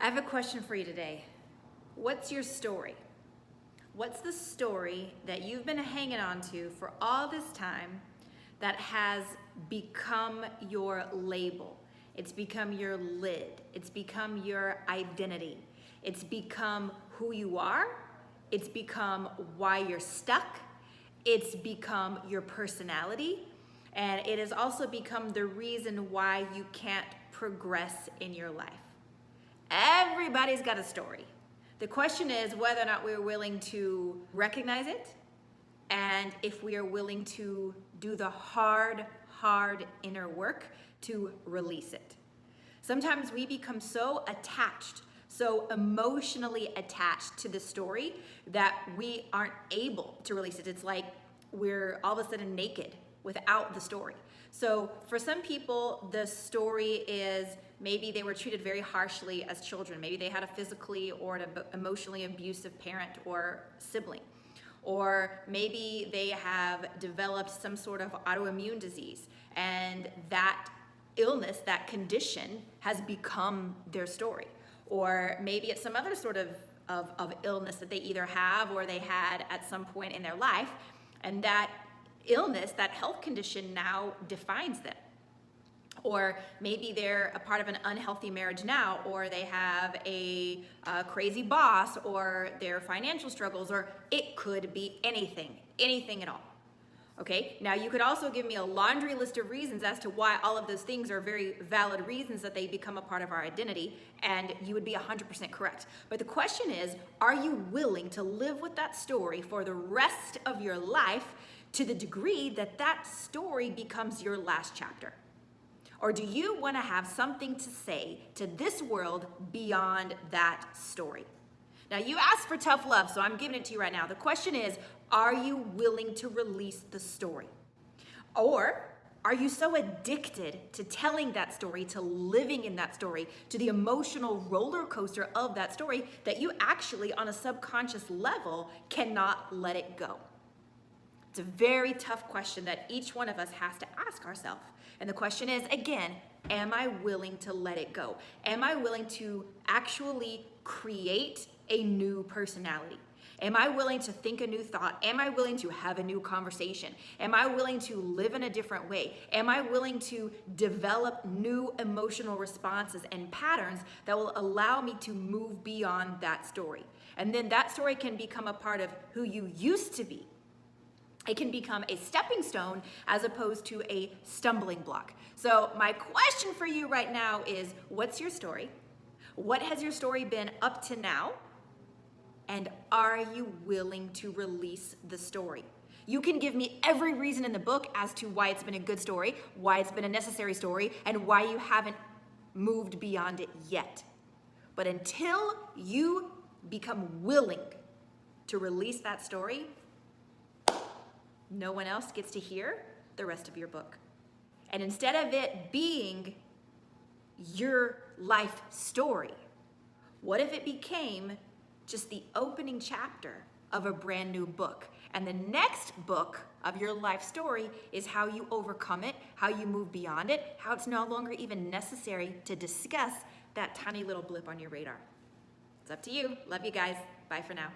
have a question for you today. What's your story? What's the story that you've been hanging on to for all this time that has become your label? It's become your lid. It's become your identity. It's become who you are. It's become why you're stuck. It's become your personality. And it has also become the reason why you can't progress in your life. Everybody's got a story. The question is whether or not we're willing to recognize it, and if we are willing to do the hard inner work to release it. Sometimes we become so attached, so emotionally attached to the story that we aren't able to release it. It's like we're all of a sudden naked without the story. So for some people, the story is maybe they were treated very harshly as children. Maybe they had a physically or an emotionally abusive parent or sibling. Or maybe they have developed some sort of autoimmune disease, and that illness, that condition has become their story. Or maybe it's some other sort of illness that they either have or they had at some point in their life, and that illness, that health condition now defines them. Or maybe they're a part of an unhealthy marriage now, or they have a crazy boss, or their financial struggles, or it could be anything at all. Okay, now you could also give me a laundry list of reasons as to why all of those things are very valid reasons that they become a part of our identity, and you would be 100% correct. But the question is, are you willing to live with that story for the rest of your life to the degree that that story becomes your last chapter? Or do you want to have something to say to this world beyond that story? Now, you asked for tough love, so I'm giving it to you right now. The question is, are you willing to release the story? Or are you so addicted to telling that story, to living in that story, to the emotional roller coaster of that story, that you actually, on a subconscious level, cannot let it go? It's a very tough question that each one of us has to ask ourselves. And the question is, again, am I willing to let it go? Am I willing to actually create a new personality? Am I willing to think a new thought? Am I willing to have a new conversation? Am I willing to live in a different way? Am I willing to develop new emotional responses and patterns that will allow me to move beyond that story? And then that story can become a part of who you used to be. It can become a stepping stone as opposed to a stumbling block. So my question for you right now is, what's your story? What has your story been up to now? And are you willing to release the story? You can give me every reason in the book as to why it's been a good story, why it's been a necessary story, and why you haven't moved beyond it yet. But until you become willing to release that story, no one else gets to hear the rest of your book. And instead of it being your life story, what if it became just the opening chapter of a brand new book? And the next book of your life story is how you overcome it, how you move beyond it, how it's no longer even necessary to discuss that tiny little blip on your radar. It's up to you. Love you guys. Bye for now.